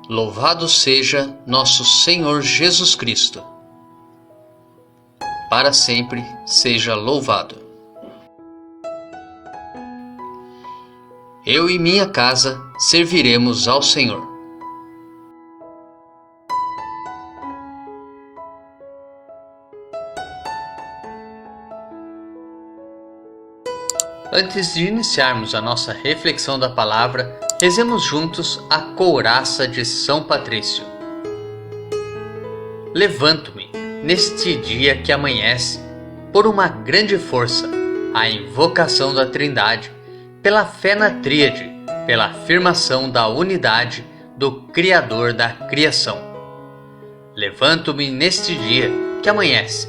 Louvado seja nosso Senhor Jesus Cristo. Para sempre seja louvado. Eu e minha casa serviremos ao Senhor. Antes de iniciarmos a nossa reflexão da palavra, rezemos juntos a couraça de São Patrício. Levanto-me, neste dia que amanhece, por uma grande força, a invocação da Trindade, pela fé na Tríade, pela afirmação da unidade do Criador da criação. Levanto-me neste dia que amanhece,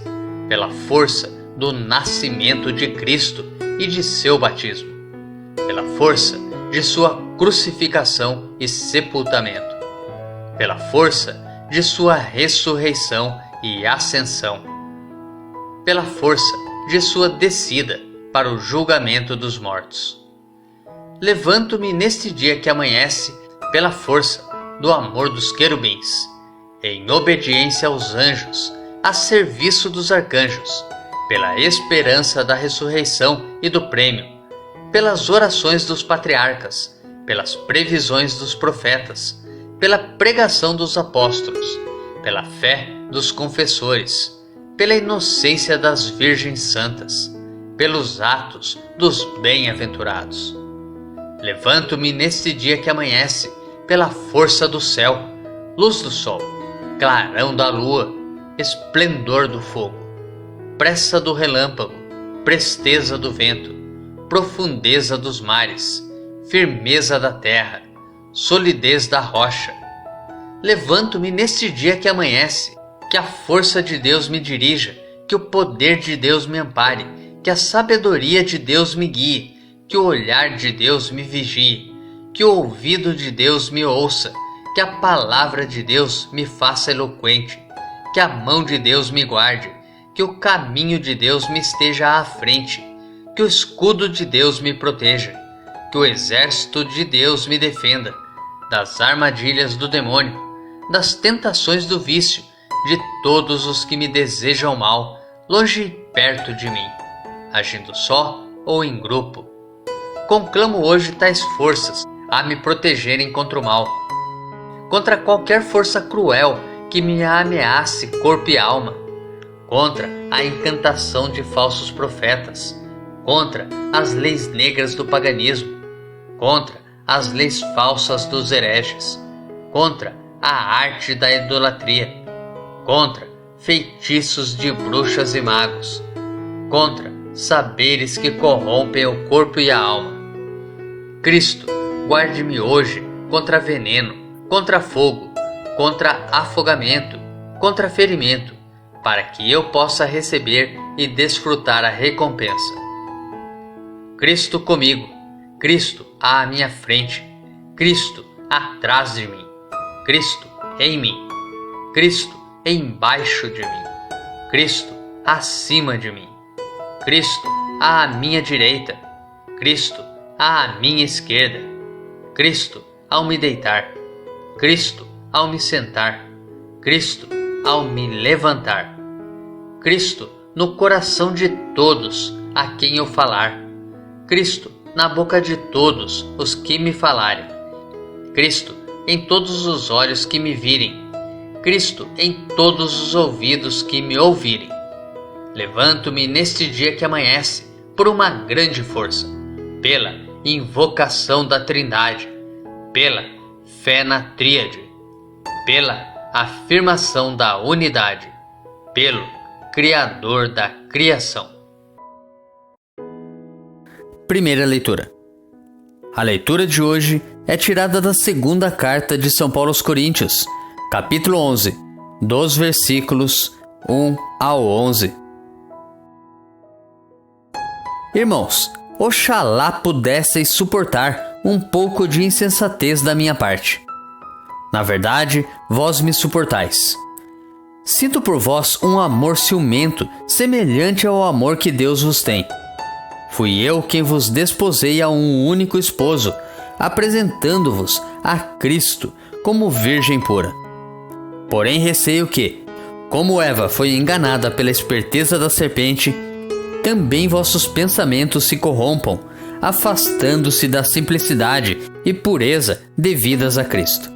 pela força do nascimento de Cristo e de seu batismo, pela força de sua crucificação e sepultamento, pela força de sua ressurreição e ascensão, pela força de sua descida para o julgamento dos mortos. Levanto-me neste dia que amanhece pela força do amor dos querubins, em obediência aos anjos, a serviço dos arcanjos, pela esperança da ressurreição e do prêmio, pelas orações dos patriarcas, pelas previsões dos profetas, pela pregação dos apóstolos, pela fé dos confessores, pela inocência das virgens santas, pelos atos dos bem-aventurados. Levanto-me neste dia que amanhece, pela força do céu, luz do sol, clarão da lua, esplendor do fogo, pressa do relâmpago, presteza do vento, profundeza dos mares, firmeza da terra, solidez da rocha. Levanto-me neste dia que amanhece, que a força de Deus me dirija, que o poder de Deus me ampare, que a sabedoria de Deus me guie, que o olhar de Deus me vigie, que o ouvido de Deus me ouça, que a palavra de Deus me faça eloquente, que a mão de Deus me guarde, que o caminho de Deus me esteja à frente, que o escudo de Deus me proteja, que o exército de Deus me defenda, das armadilhas do demônio, das tentações do vício, de todos os que me desejam mal, longe e perto de mim, agindo só ou em grupo. Conclamo hoje tais forças a me protegerem contra o mal, contra qualquer força cruel que me ameace corpo e alma, contra a encantação de falsos profetas, contra as leis negras do paganismo, contra as leis falsas dos hereges, contra a arte da idolatria, contra feitiços de bruxas e magos, contra saberes que corrompem o corpo e a alma. Cristo, guarde-me hoje contra veneno, contra fogo, contra afogamento, contra ferimento, para que eu possa receber e desfrutar a recompensa. Cristo comigo, Cristo à minha frente, Cristo atrás de mim, Cristo em mim, Cristo embaixo de mim, Cristo acima de mim, Cristo à minha direita, Cristo à minha esquerda, Cristo ao me deitar, Cristo ao me sentar, Cristo ao me levantar, Cristo no coração de todos a quem eu falar, Cristo na boca de todos os que me falarem, Cristo em todos os olhos que me virem, Cristo em todos os ouvidos que me ouvirem. Levanto-me neste dia que amanhece por uma grande força, pela invocação da Trindade, pela fé na Tríade, pela afirmação da unidade, pelo Criador da criação. Primeira leitura. A leitura de hoje é tirada da segunda carta de São Paulo aos Coríntios, capítulo 11, dos versículos 1 ao 11. Irmãos, oxalá pudesseis suportar um pouco de insensatez da minha parte. Na verdade, vós me suportais. Sinto por vós um amor ciumento, semelhante ao amor que Deus vos tem. Fui eu quem vos desposei a um único esposo, apresentando-vos a Cristo como virgem pura. Porém receio que, como Eva foi enganada pela esperteza da serpente, também vossos pensamentos se corrompam, afastando-se da simplicidade e pureza devidas a Cristo.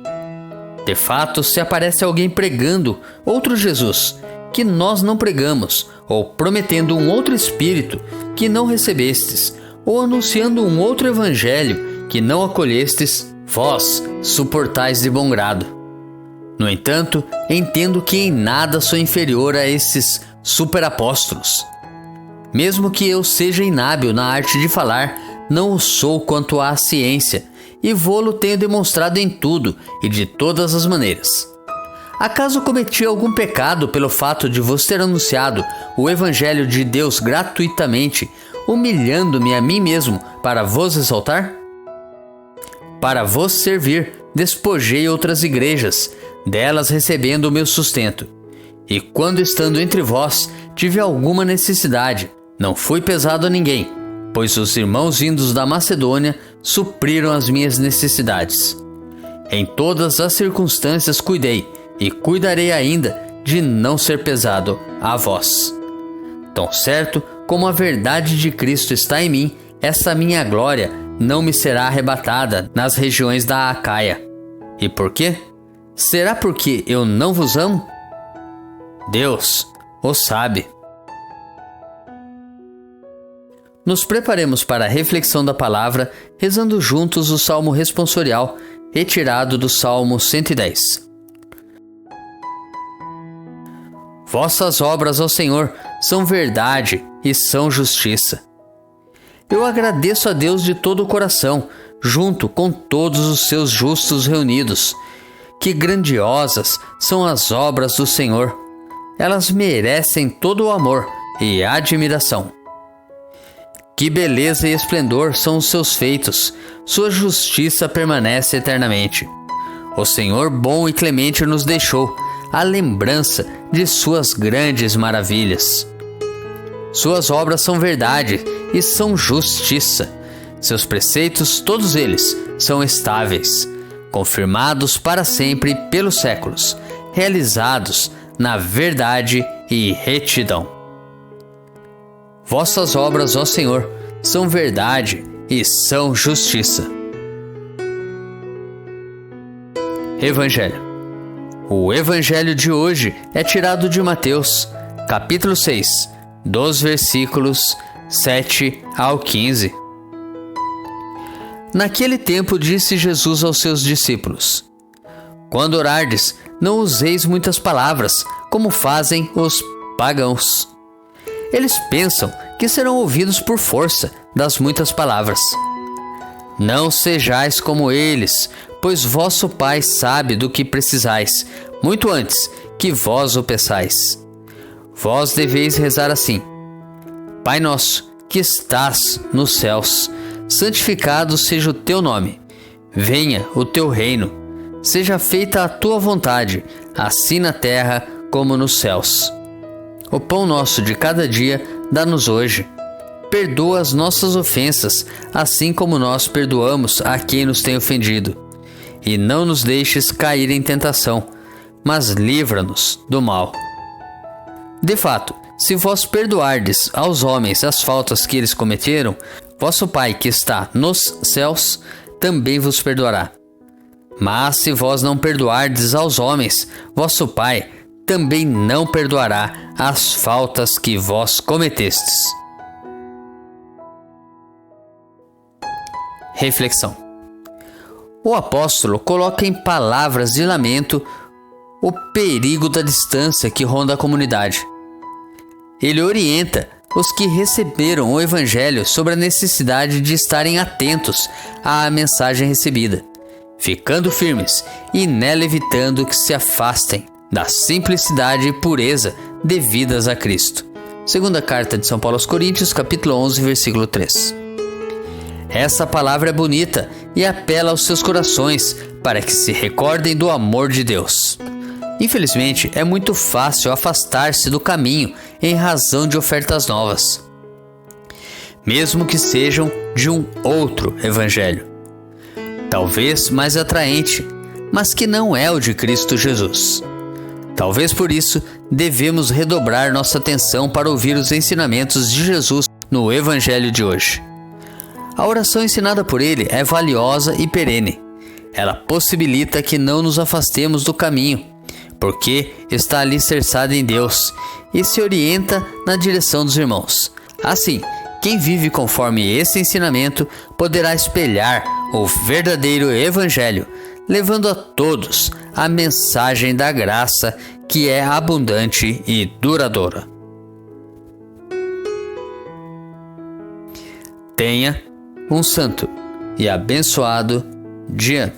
De fato, se aparece alguém pregando outro Jesus, que nós não pregamos, ou prometendo um outro Espírito, que não recebestes, ou anunciando um outro Evangelho, que não acolhestes, vós suportais de bom grado. No entanto, entendo que em nada sou inferior a esses superapóstolos. Mesmo que eu seja inábil na arte de falar, não o sou quanto à ciência, e vô-lo tenho demonstrado em tudo e de todas as maneiras. Acaso cometi algum pecado pelo fato de vos ter anunciado o Evangelho de Deus gratuitamente, humilhando-me a mim mesmo para vos exaltar? Para vos servir, despojei outras igrejas, delas recebendo o meu sustento. E quando estando entre vós, tive alguma necessidade, não fui pesado a ninguém, pois os irmãos vindos da Macedônia supriram as minhas necessidades. Em todas as circunstâncias cuidei, e cuidarei ainda de não ser pesado a vós. Tão certo como a verdade de Cristo está em mim, essa minha glória não me será arrebatada nas regiões da Acaia. E por quê? Será porque eu não vos amo? Deus o sabe. Nos preparemos para a reflexão da palavra, rezando juntos o Salmo responsorial, retirado do Salmo 110. Vossas obras, ó Senhor, são verdade e são justiça. Eu agradeço a Deus de todo o coração, junto com todos os seus justos reunidos. Que grandiosas são as obras do Senhor! Elas merecem todo o amor e admiração. Que beleza e esplendor são os seus feitos, sua justiça permanece eternamente. O Senhor bom e clemente nos deixou a lembrança de suas grandes maravilhas. Suas obras são verdade e são justiça. Seus preceitos, todos eles, são estáveis, confirmados para sempre pelos séculos, realizados na verdade e retidão. Vossas obras, ó Senhor, são verdade e são justiça. Evangelho. O Evangelho de hoje é tirado de Mateus, capítulo 6, dos versículos 7 ao 15. Naquele tempo disse Jesus aos seus discípulos: Quando orardes, não useis muitas palavras, como fazem os pagãos. Eles pensam que serão ouvidos por força das muitas palavras. Não sejais como eles, pois vosso Pai sabe do que precisais, muito antes que vós o peçais. Vós deveis rezar assim: Pai nosso, que estás nos céus, santificado seja o teu nome. Venha o teu reino. Seja feita a tua vontade, assim na terra como nos céus. O pão nosso de cada dia dá-nos hoje. Perdoa as nossas ofensas, assim como nós perdoamos a quem nos tem ofendido. E não nos deixes cair em tentação, mas livra-nos do mal. De fato, se vós perdoardes aos homens as faltas que eles cometeram, vosso Pai que está nos céus também vos perdoará. Mas se vós não perdoardes aos homens, vosso Pai também não perdoará as faltas que vós cometestes. Reflexão. O apóstolo coloca em palavras de lamento o perigo da distância que ronda a comunidade. Ele orienta os que receberam o Evangelho sobre a necessidade de estarem atentos à mensagem recebida, ficando firmes e nela evitando que se afastem da simplicidade e pureza devidas a Cristo. Segunda carta de São Paulo aos Coríntios, capítulo 11, versículo 3. Essa palavra é bonita e apela aos seus corações para que se recordem do amor de Deus. Infelizmente, é muito fácil afastar-se do caminho em razão de ofertas novas, mesmo que sejam de um outro evangelho, talvez mais atraente, mas que não é o de Cristo Jesus. Talvez por isso devemos redobrar nossa atenção para ouvir os ensinamentos de Jesus no Evangelho de hoje. A oração ensinada por ele é valiosa e perene. Ela possibilita que não nos afastemos do caminho, porque está alicerçada em Deus e se orienta na direção dos irmãos. Assim, quem vive conforme esse ensinamento poderá espelhar o verdadeiro Evangelho, levando a todos a mensagem da graça que é abundante e duradoura. Tenha um santo e abençoado dia.